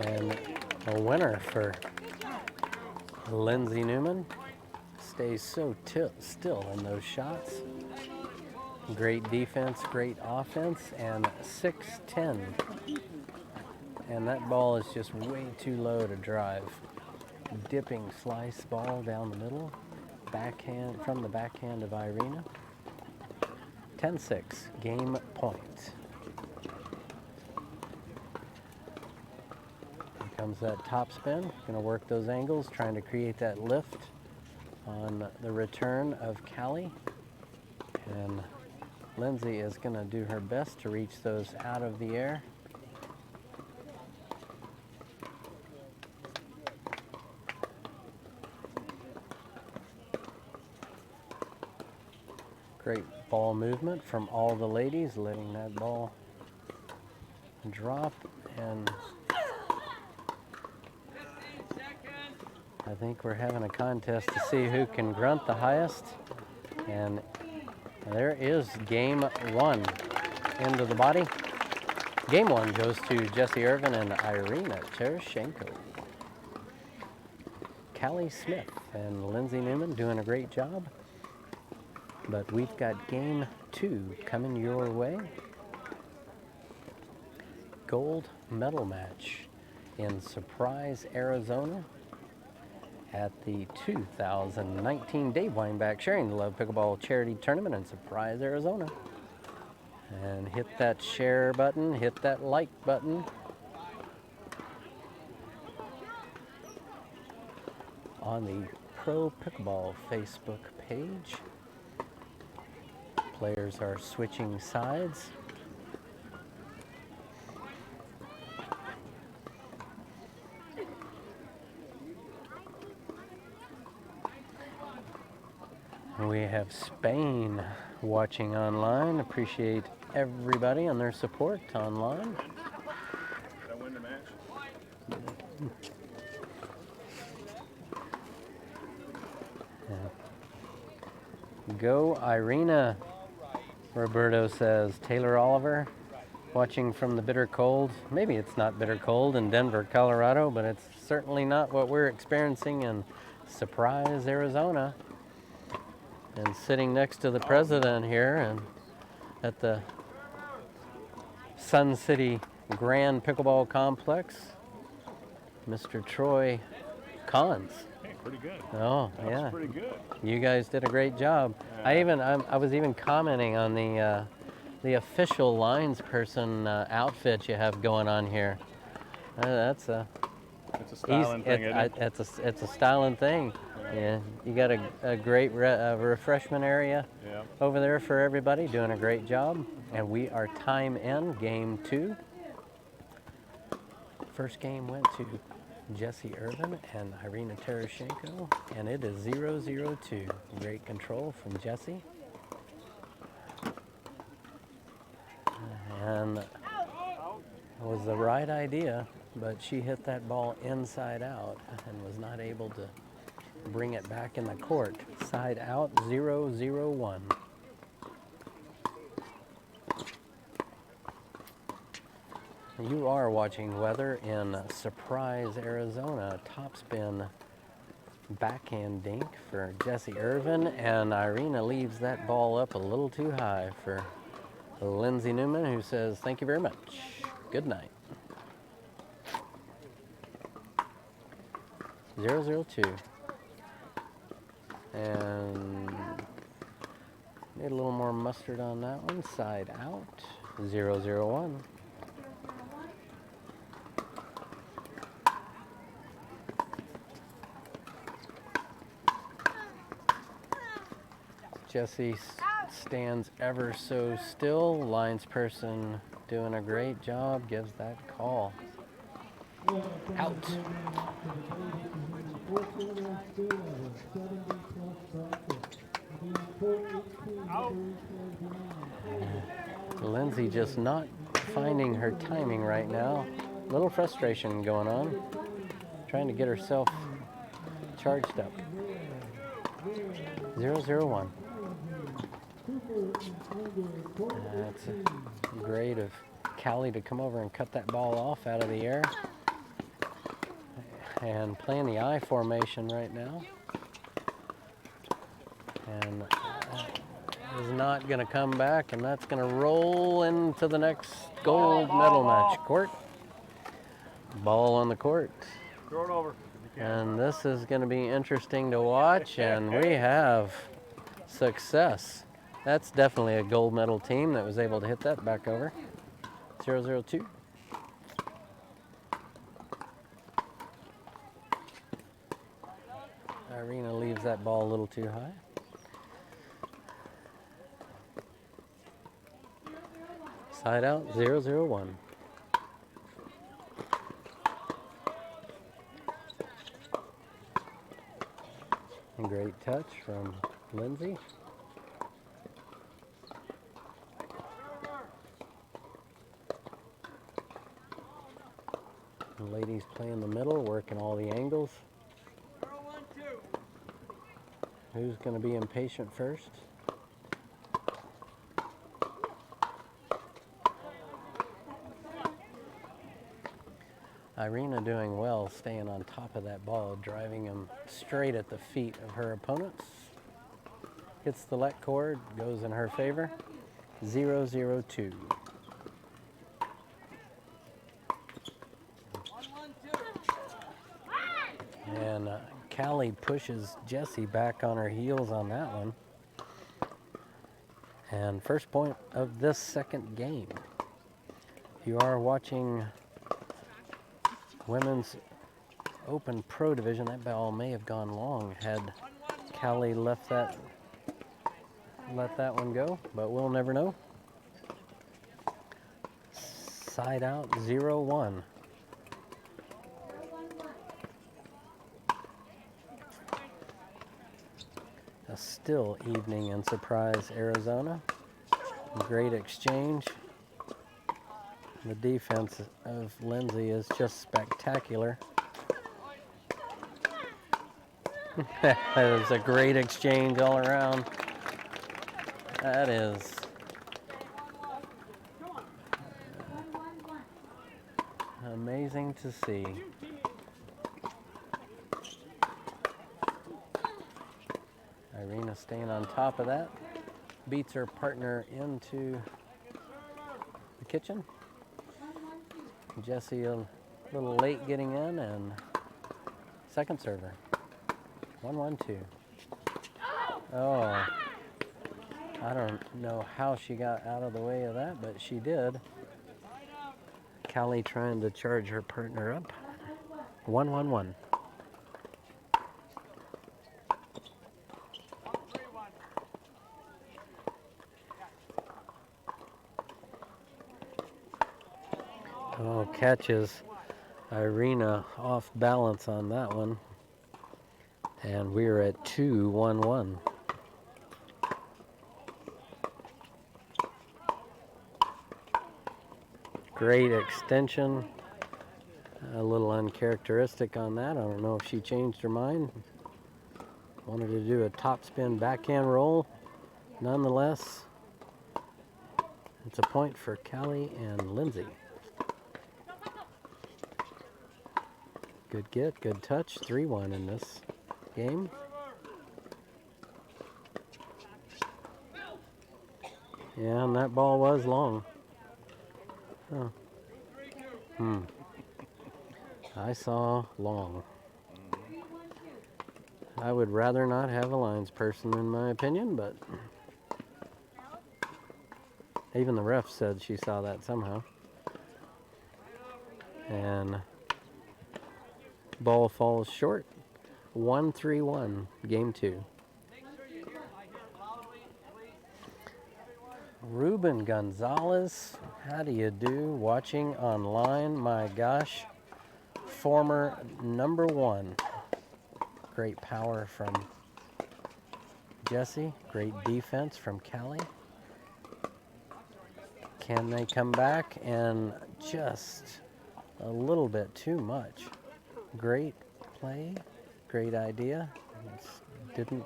[SPEAKER 1] And a winner for Lindsay Newman. Stays so still in those shots. Great defense, great offense, and 6-10. And that ball is just way too low to drive. Dipping slice ball down the middle. Backhand from the backhand of Irina. 10-6, game point. comes that top spin. Going to work those angles, trying to create that lift on the return of Callie. And Lindsay is going to do her best to reach those out of the air. Great ball movement from all the ladies, letting that ball drop, and I think we're having a contest to see who can grunt the highest. And there is game one into the body. Game one goes to Jessie Irvine and Irina Tereschenko. Callie Smith and Lindsay Newman doing a great job. But we've got game two coming your way. Gold medal match in Surprise, Arizona at the 2019 Dave Weinbach Sharing the Love Pickleball Charity Tournament in Surprise, Arizona. And hit that share button, hit that like button. On the Pro Pickleball Facebook page. Players are switching sides. We have Spain watching online. Appreciate everybody and their support online.
[SPEAKER 6] Did I win the match?
[SPEAKER 1] Go Irina, Roberto says. Taylor Oliver watching from the bitter cold. Maybe it's not bitter cold in Denver, Colorado, but it's certainly not what we're experiencing in Surprise, Arizona. And sitting next to the president here and at the Sun City Grand Pickleball Complex, Mr. Troy Cons.
[SPEAKER 6] Hey, pretty good.
[SPEAKER 1] Oh,
[SPEAKER 6] That
[SPEAKER 1] yeah.
[SPEAKER 6] was pretty good.
[SPEAKER 1] You guys did a great job. I was even commenting on the official lines person outfit you have going on here. That's a
[SPEAKER 6] It's a styling thing, isn't it?
[SPEAKER 1] it's a styling thing. Yeah, you got a great refreshment area
[SPEAKER 6] Yeah.
[SPEAKER 1] over there for everybody, doing a great job. And we are time in game two. First game went to Jessie Irvine and Irina Tereschenko, and it is 0-0-2. Great control from Jessie. And it was the right idea, but she hit that ball inside out and was not able to bring it back in the court. Side out, 0-0-1. You are watching weather in Surprise, Arizona. Topspin backhand dink for Jessie Irvine, and Irina leaves that ball up a little too high for Lindsay Newman, who says, thank you very much. Good night. 0-0-2. And need a little more mustard on that one. Side out, 0-0-1. Jessie stands ever so still. Lines person doing a great job, gives that call. Out. Lindsay just not finding her timing right now. A little frustration going on. Trying to get herself charged up. 0-0-1. That's great of Callie to come over and cut that ball off out of the air. And playing the I formation right now. And is not going to come back, and that's going to roll into the next gold medal match court. Ball on the court.
[SPEAKER 6] Throw it over.
[SPEAKER 1] And this is going to be interesting to watch, and we have success. That's definitely a gold medal team that was able to hit that back over. 0-0-2. Irina leaves that ball a little too high. Side out, 0-0-1. And great touch from Lindsay. The ladies play in the middle, working all the angles. Who's going to be impatient first? Irina doing well, staying on top of that ball, driving him straight at the feet of her opponents. Hits the let cord, goes in her favor. 0-0-2. And Callie pushes Jessie back on her heels on that one. And first point of this second game. You are watching Women's Open Pro Division. That ball may have gone long had Callie let that one go, but we'll never know. Side out, 0-1. A still evening in Surprise, Arizona. Great exchange. The defense of Lindsay is just spectacular. That is a great exchange all around. That is amazing to see. Irina staying on top of that. Beats her partner into the kitchen. Jessie a little late getting in, and second server. 1-1-2. Oh, I don't know how she got out of the way of that, but she did. Callie trying to charge her partner up. 1-1-1. Oh, catches Irina off balance on that one. And we're at 2-1-1. Great extension. A little uncharacteristic on that. I don't know if she changed her mind. Wanted to do a topspin backhand roll. Nonetheless, it's a point for Callie and Lindsay. Good get, good touch. 3-1 in this game. Yeah, and that ball was long. Oh. I saw long. I would rather not have a lines person in my opinion, but even the ref said she saw that somehow. And ball falls short. 1-3-1, game 2. Ruben Gonzalez, how do you do? Watching online, my gosh. Former #1. Great power from Jessie. Great defense from Callie. Can they come back? And just a little bit too much. Great play, great idea. Didn't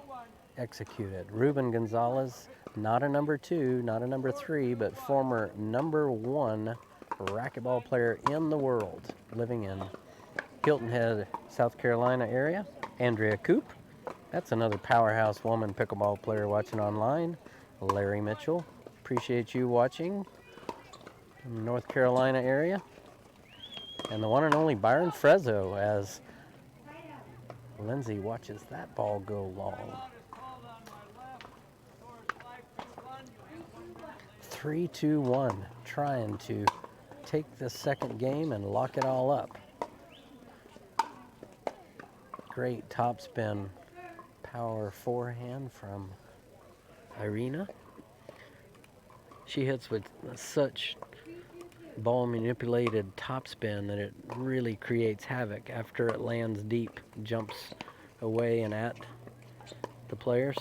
[SPEAKER 1] execute it. Ruben Gonzalez, not a #2, not a #3, but former #1 racquetball player in the world, living in Hilton Head, South Carolina area. Andrea Coop, that's another powerhouse woman pickleball player watching online. Larry Mitchell, appreciate you watching in the North Carolina area. And the one and only Byron Frezzo, as Lindsay watches that ball go long. 3-2-1, trying to take the second game and lock it all up. Great topspin power forehand from Irina. She hits with such ball manipulated topspin that it really creates havoc after it lands deep, jumps away and at the players.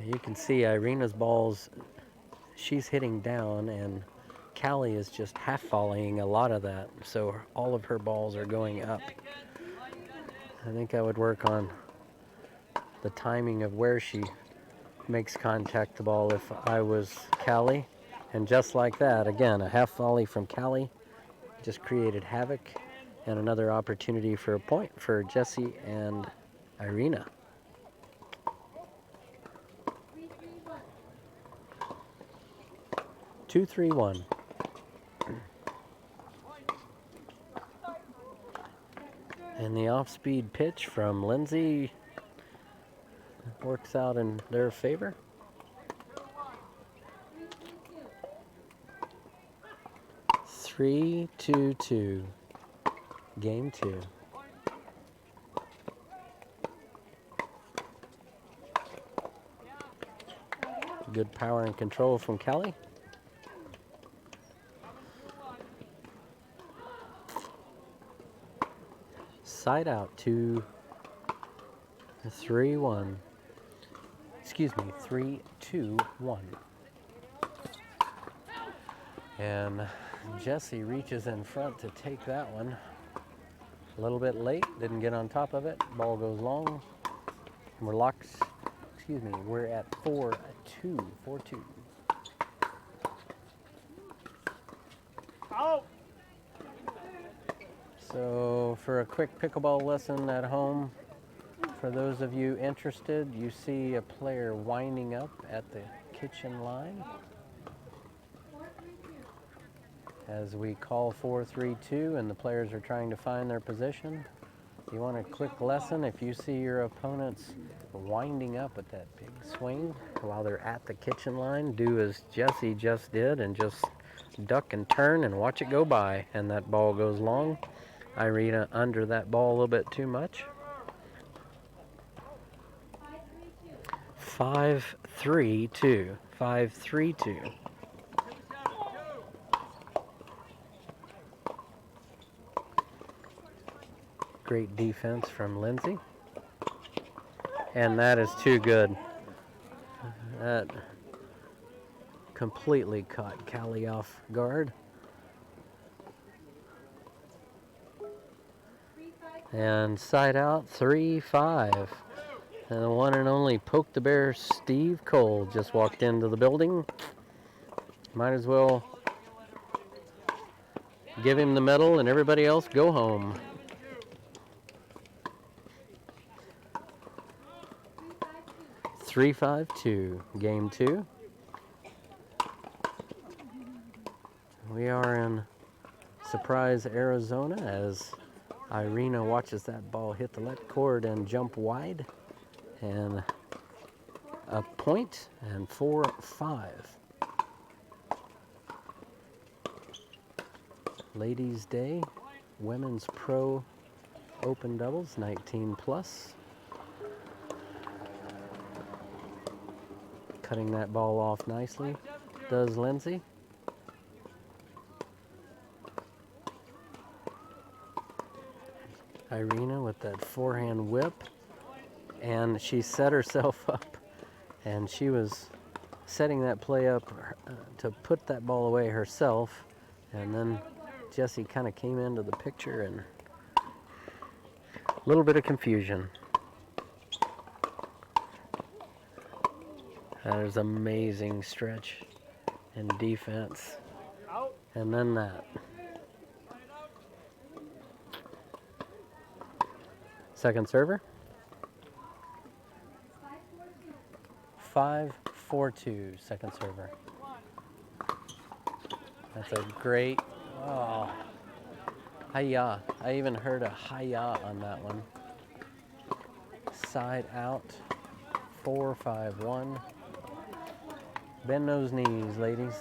[SPEAKER 1] You can see Irina's balls, she's hitting down, and Callie is just half volleying a lot of that, so all of her balls are going up. I think I would work on the timing of where she makes contact the ball if I was Callie. And just like that, again, a half volley from Callie just created havoc, and another opportunity for a point for Jessie and Irina. 2-3-1. And the off-speed pitch from Lindsay works out in their favor. 3-2-2. Game 2. Good power and control from Callie. Side out to 3-1. Excuse me, 3-2-1. And Jessie reaches in front to take that one. A little bit late, didn't get on top of it. Ball goes long. We're locked. Excuse me, we're at 4-2. 4-2.
[SPEAKER 6] Out.
[SPEAKER 1] So for a quick pickleball lesson at home, for those of you interested, you see a player winding up at the kitchen line as we call 4-3-2 and the players are trying to find their position. You want a quick lesson, if you see your opponents winding up at that big swing while they're at the kitchen line, do as Jessie just did and just duck and turn and watch it go by, and that ball goes long. Irina under that ball a little bit too much. 5-3-2. 5-3-2. Great defense from Lindsay. And that is too good. That completely caught Callie off guard. And side out, 3-5. And the one and only Poke the Bear Steve Cole just walked into the building. Might as well give him the medal and everybody else go home. 3-5-2, game 2. We are in Surprise, Arizona, as Irina watches that ball hit the left cord and jump wide. And a point, and 4-5. Ladies' Day, Women's Pro Open Doubles, 19 plus. Cutting that ball off nicely, does Lindsay. Irina with that forehand whip, and she set herself up, and she was setting that play up to put that ball away herself, and then Jessie kind of came into the picture, and a little bit of confusion. That is amazing stretch and defense. And then that. Second server. 5-4-2, second server. That's a great, oh, hi-ya. I even heard a hi-ya on that one. Side out 4-5-1. Bend those knees, ladies.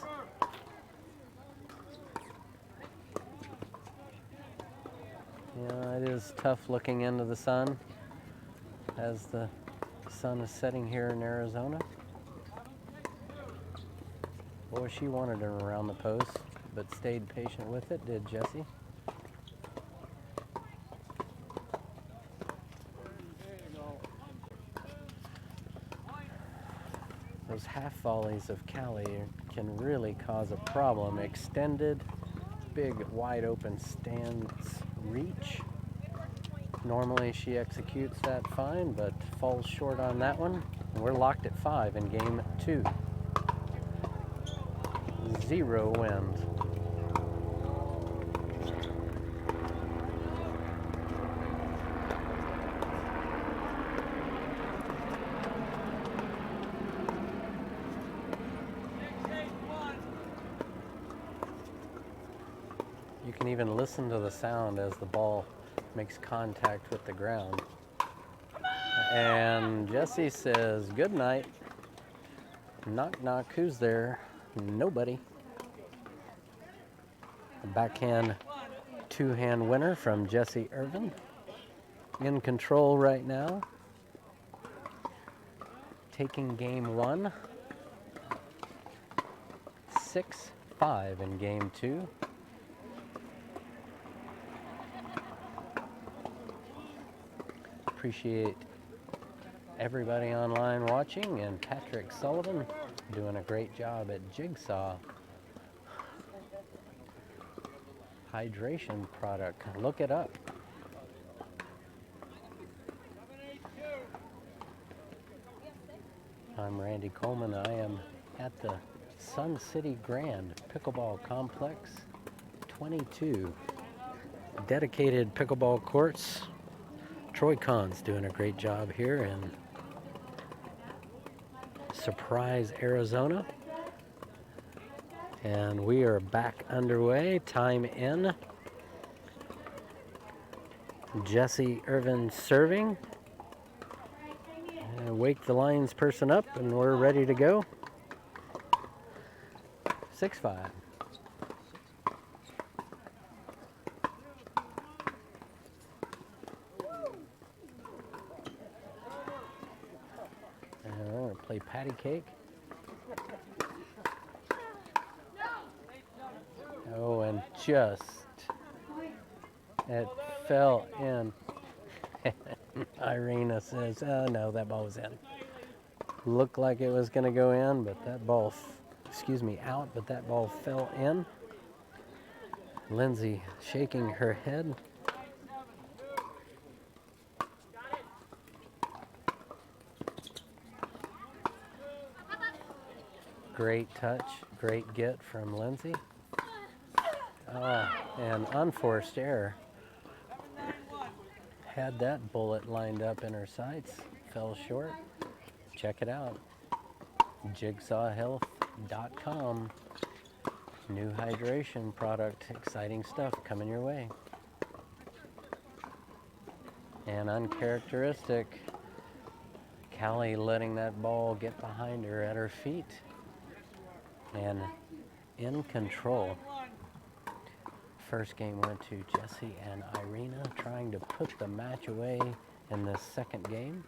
[SPEAKER 1] Yeah, it is tough looking into the sun as the sun is setting here in Arizona. Boy, she wanted him around the post, but stayed patient with it, did Jessie. Those half volleys of Callie can really cause a problem. Extended, big, wide open stance reach. Normally she executes that fine, but falls short on that one. We're locked at 5 in game 2. 0 wind. You can even listen to the sound as the ball makes contact with the ground. And Jessie says, good night. Knock, knock, who's there? Nobody. A backhand, two-hand winner from Jessie Irvine. In control right now. Taking game 1. 6-5 in game 2. Appreciate everybody online watching, and Patrick Sullivan doing a great job at Jigsaw hydration product. Look it up. I'm Randy Coleman. I am at the Sun City Grand Pickleball Complex 22. Dedicated pickleball courts. Troy Kahn's doing a great job here in Surprise, Arizona. And we are back underway. Time in. Jessie Irvine serving. And wake the lines person up, and we're ready to go. 6-5. Play patty cake. Oh, and just it fell in. Irina says, oh no, that ball was in. Looked like it was going to go in, but that ball, out, but that ball fell in. Lindsay shaking her head. Great touch, great get from Lindsay. And unforced error. Had that bullet lined up in her sights, fell short. Check it out. JigsawHealth.com. New hydration product, exciting stuff coming your way. And uncharacteristic, Callie letting that ball get behind her at her feet. And in control. First game went to Jessie and Irina, trying to put the match away in this second game.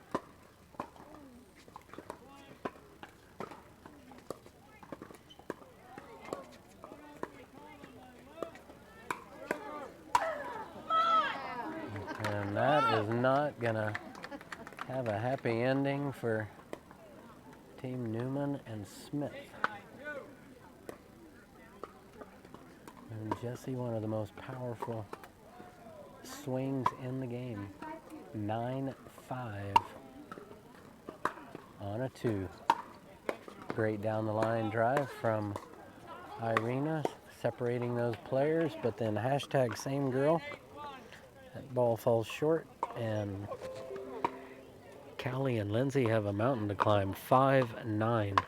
[SPEAKER 1] And that is not gonna have a happy ending for Team Newman and Smith. And Jessie, one of the most powerful swings in the game. 9-5 on a 2. Great down the line drive from Irina, separating those players, but then hashtag same girl. That ball falls short, and Callie and Lindsay have a mountain to climb. 5-9.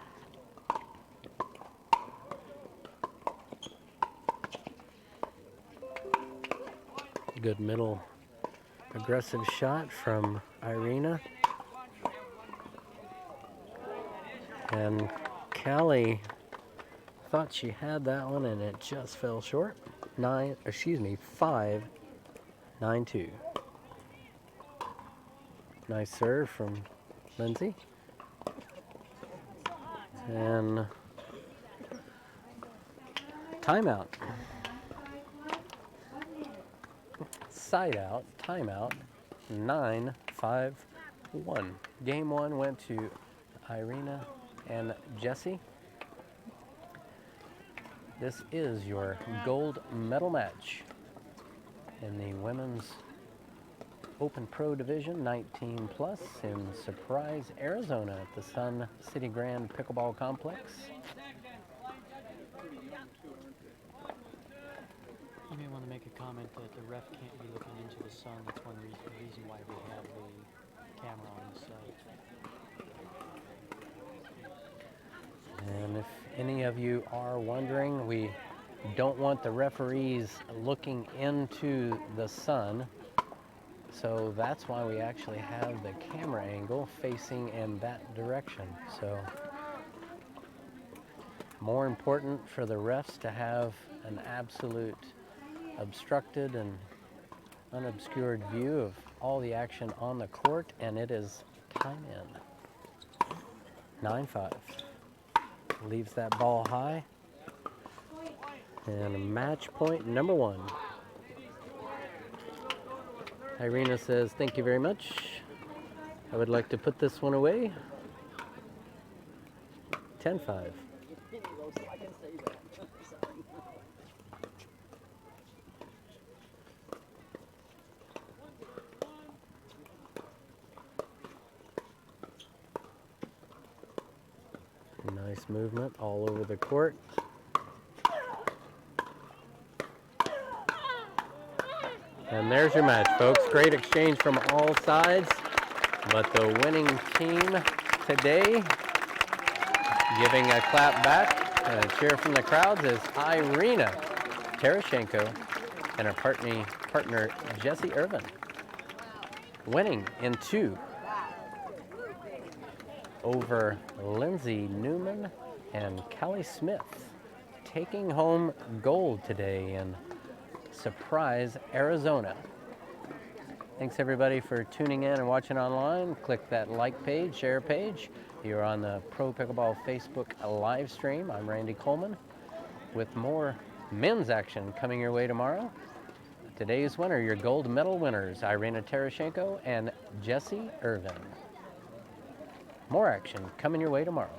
[SPEAKER 1] Good middle aggressive shot from Irina. And Callie thought she had that one and it just fell short. 5-9-2. Nice serve from Lindsay. And timeout. Side out, timeout. 9-5-1. Game one went to Irina and Jesse. This is your gold medal match in the women's Open Pro Division 19 plus in Surprise, Arizona at the Sun City Grand Pickleball Complex.
[SPEAKER 3] You may want to make a comment that the ref can't be looking into the sun. That's one reason why we have the camera on the site.
[SPEAKER 1] And if any of you are wondering, we don't want the referees looking into the sun. So that's why we actually have the camera angle facing in that direction. So more important for the refs to have an absolute obstructed and unobscured view of all the action on the court, and it is time in. 9-5. Leaves that ball high. And match point number one. Irina says, thank you very much. I would like to put this one away. 10-5. Nice movement all over the court. And there's your match, folks. Great exchange from all sides. But the winning team today, giving a clap back and a cheer from the crowds, is Irina Tereschenko and her partner Jesse Irvine. Winning in 2 over Lindsay Newman and Callie Smith. Taking home gold today in Surprise, Arizona. Thanks everybody for tuning in and watching online. Click that like page, share page. You're on the Pro Pickleball Facebook live stream. I'm Randy Coleman with more men's action coming your way tomorrow. Today's winner, your gold medal winners, Irina Tereschenko and Jesse Irvine. More action coming your way tomorrow.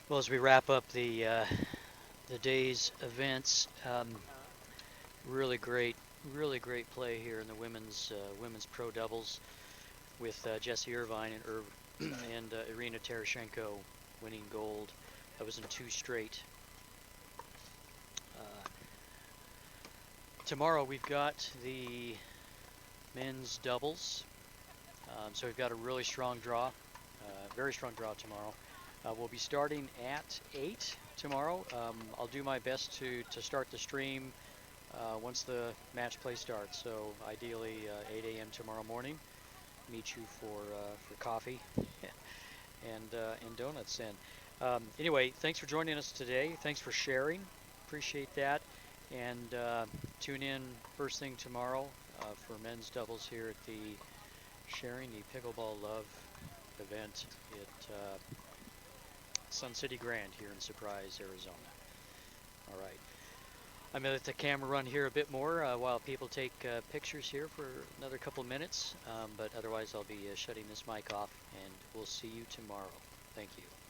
[SPEAKER 3] Well, as we wrap up the day's events, really great play here in the women's pro doubles with Jesse Irvine and Irina Tereschenko winning gold. That was in 2 straight. Tomorrow we've got the men's doubles. So we've got a really strong draw, very strong draw tomorrow. We'll be starting at 8 tomorrow. I'll do my best to start the stream once the match play starts. So ideally 8 a.m. tomorrow morning. Meet you for coffee and donuts. And anyway, thanks for joining us today. Thanks for sharing. Appreciate that. And tune in first thing tomorrow for men's doubles here at the Sharing the Pickleball Love event at Sun City Grand here in Surprise, Arizona. All right. I'm going to let the camera run here a bit more while people take pictures here for another couple minutes. But otherwise, I'll be shutting this mic off, and we'll see you tomorrow. Thank you.